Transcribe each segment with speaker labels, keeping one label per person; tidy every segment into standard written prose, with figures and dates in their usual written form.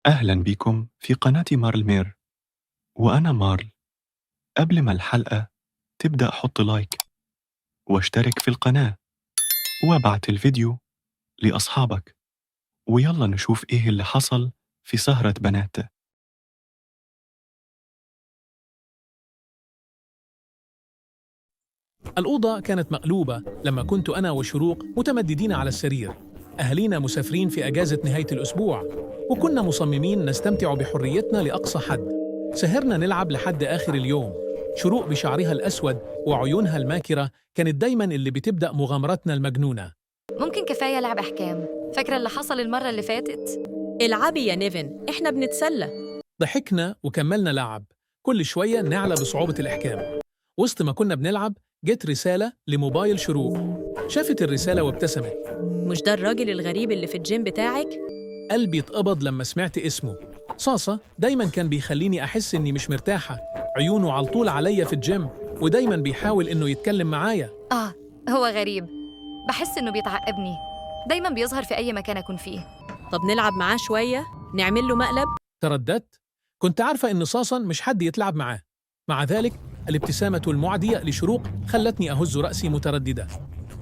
Speaker 1: أهلا بكم في قناة مارل مير، وأنا مارل. قبل ما الحلقة تبدأ حط لايك واشترك في القناة وابعت الفيديو لأصحابك، ويلا نشوف إيه اللي حصل في سهرة بنات.
Speaker 2: الأوضة كانت مقلوبة لما كنت أنا وشروق متمددين على السرير. أهالينا مسافرين في أجازة نهاية الأسبوع، وكنا مصممين نستمتع بحريتنا لأقصى حد. سهرنا نلعب لحد آخر اليوم. شروق بشعرها الأسود وعيونها الماكرة كانت دايماً اللي بتبدأ مغامرتنا المجنونة.
Speaker 3: ممكن كفاية لعب أحكام؟ فاكرة اللي حصل المرة اللي فاتت؟
Speaker 4: العبي يا نيفن، احنا بنتسلى.
Speaker 2: ضحكنا وكملنا لعب، كل شوية نعلى بصعوبة الإحكام. وسط ما كنا بنلعب جت رسالة لموبايل شروق. شافت الرسالة وابتسمت.
Speaker 4: مش ده الراجل الغريب اللي في الجيم بتاعك؟
Speaker 2: قلبي اتقبض لما سمعت اسمه. صاصة دايما كان بيخليني أحس إني مش مرتاحة. عيونه على طول عليا في الجيم، ودايما بيحاول إنه يتكلم معايا.
Speaker 3: هو غريب. بحس إنه بيتعقبني، دايماً بيظهر في أي مكان أكون فيه.
Speaker 4: طب نلعب معاه شوية؟ نعمل له مقلب؟
Speaker 2: ترددت. كنت عارفة إن صاصا مش حد يتلعب معاه. مع ذلك الابتسامة المعدية لشروق خلتني أهز رأسي مترددة.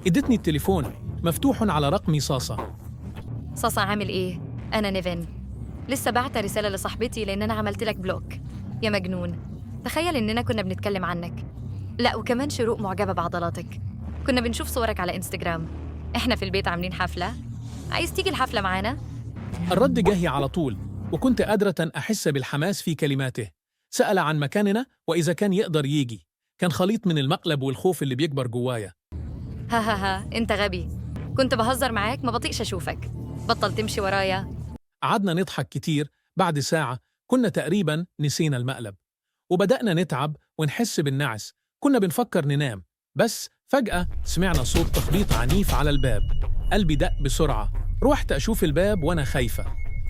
Speaker 2: ادتني التليفون مفتوح على رقم صاصة.
Speaker 3: صاصا عامل إيه؟ أنا نيفن. لسه بعت رسالة لصاحبتي لأن أنا عملت لك بلوك. يا مجنون، تخيل إننا كنا بنتكلم عنك. لا، وكمان شروق معجبة بعضلاتك. كنا بنشوف صورك على إنستجرام. إحنا في البيت عاملين حفلة. عايز تيجي الحفلة معانا؟
Speaker 2: الرد جاهي على طول، وكنت قادرة أحس بالحماس في كلماته. سأل عن مكاننا وإذا كان يقدر يجي. كان خليط من المقلب والخوف اللي بيكبر جوايا.
Speaker 3: ها أنت غبي. كنت بهزر معاك، ما بطيقش أشوفك. بطل تمشي ورايا.
Speaker 2: قعدنا نضحك كتير. بعد ساعة كنا تقريباً نسينا المقلب، وبدأنا نتعب ونحس بالنعس. كنا بنفكر ننام، بس فجأة سمعنا صوت تخبيط عنيف على الباب. قلبي دق بسرعة. روحت أشوف الباب وأنا خايفة.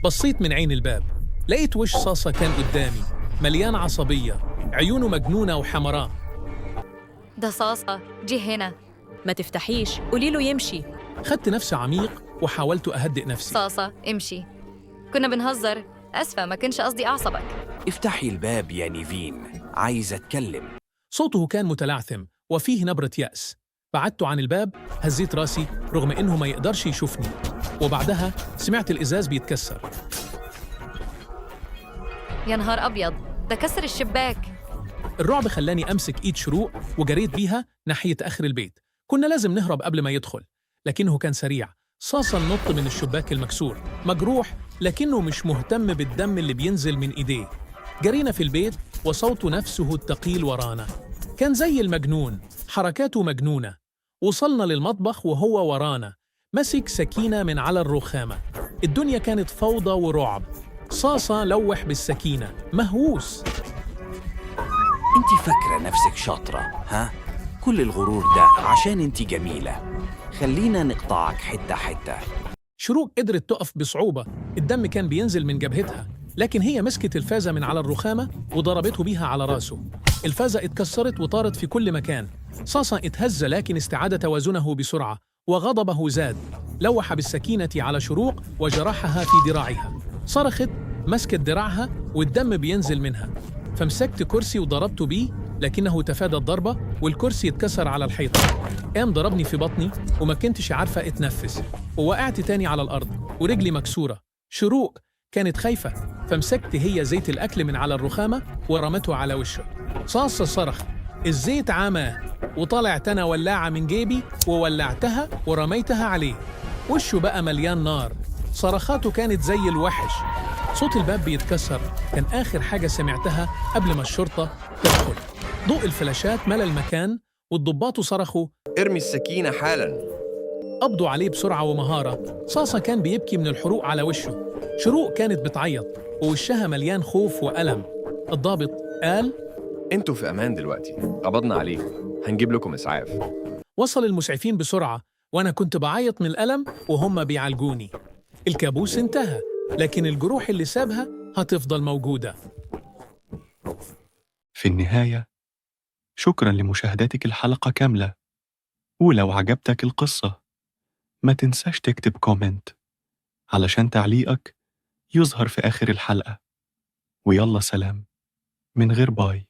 Speaker 2: بصيت من عين الباب، لقيت وش صاصة كان قدامي، مليان عصبية، عيونه مجنونة وحمراء.
Speaker 3: ده صاصة جه هنا.
Speaker 4: ما تفتحيش، قولي له يمشي.
Speaker 2: خدت نفس عميق وحاولت أهدئ نفسي.
Speaker 3: صاصة امشي، كنا بنهزر. أسفة، ما كنش قصدي أعصبك.
Speaker 5: افتحي الباب يا نيفين، عايز أتكلم.
Speaker 2: صوته كان متلعثم وفيه نبرة يأس. بعدت عن الباب، هزيت راسي رغم إنه ما يقدرش يشوفني، وبعدها سمعت الإزاز بيتكسر.
Speaker 3: يا نهار أبيض، ده كسر الشباك.
Speaker 2: الرعب خلاني أمسك إيد شروق وجريت بيها ناحية آخر البيت. كنا لازم نهرب قبل ما يدخل، لكنه كان سريع. صاصا نط من الشباك المكسور، مجروح لكنه مش مهتم بالدم اللي بينزل من إيديه. جرينا في البيت وصوت نفسه الثقيل ورانا. كان زي المجنون، حركاته مجنونة. وصلنا للمطبخ وهو ورانا، مسك سكينة من على الرخامة. الدنيا كانت فوضى ورعب. صاصا لوح بالسكينة مهووس.
Speaker 5: انت فاكرة نفسك شاطرة، ها؟ كل الغرور ده عشان انت جميلة. خلينا نقطعك حتة حتة.
Speaker 2: شروق قدرت تقف بصعوبة. الدم كان بينزل من جبهتها، لكن هي مسكت الفازة من على الرخامة وضربته بيها على راسه. الفازة اتكسرت وطارت في كل مكان. صاصا اتهز لكن استعاد توازنه بسرعة، وغضبه زاد. لوح بالسكينة على شروق وجرحها في ذراعها. صرخت، مسكت ذراعها والدم بينزل منها. فمسكت كرسي وضربته بيه، لكنه تفادى الضربة والكرسي اتكسر على الحيطة. قام ضربني في بطني وما كنتش عارفة اتنفس، ووقعت تاني على الأرض ورجلي مكسورة. شروق كانت خايفة، فمسكت هي زيت الأكل من على الرخامة ورمته على وشه. صاصة صرخ، الزيت عمى، وطلعت أنا ولاعة من جيبي وولعتها ورميتها عليه. وشه بقى مليان نار. صرخاته كانت زي الوحش. صوت الباب بيتكسر كان آخر حاجة سمعتها قبل ما الشرطة تدخل. ضوء الفلاشات ملى المكان، والضباط صرخوا
Speaker 6: ارمي السكينة حالاً.
Speaker 2: قبضوا عليه بسرعة ومهارة. صاصة كان بيبكي من الحروق على وشه. شروق كانت بتعيط ووشها مليان خوف وألم. الضابط قال
Speaker 6: انتوا في أمان دلوقتي، قبضنا عليه، هنجيب لكم إسعاف.
Speaker 2: وصل المسعفين بسرعة، وأنا كنت بعيط من الألم وهم بيعالجوني. الكابوس انتهى، لكن الجروح اللي سابها هتفضل موجودة.
Speaker 1: في النهاية، شكراً لمشاهدتك الحلقة كاملة، ولو عجبتك القصة ما تنساش تكتب كومنت علشان تعليقك يظهر في آخر الحلقة. ويلا سلام من غير باي.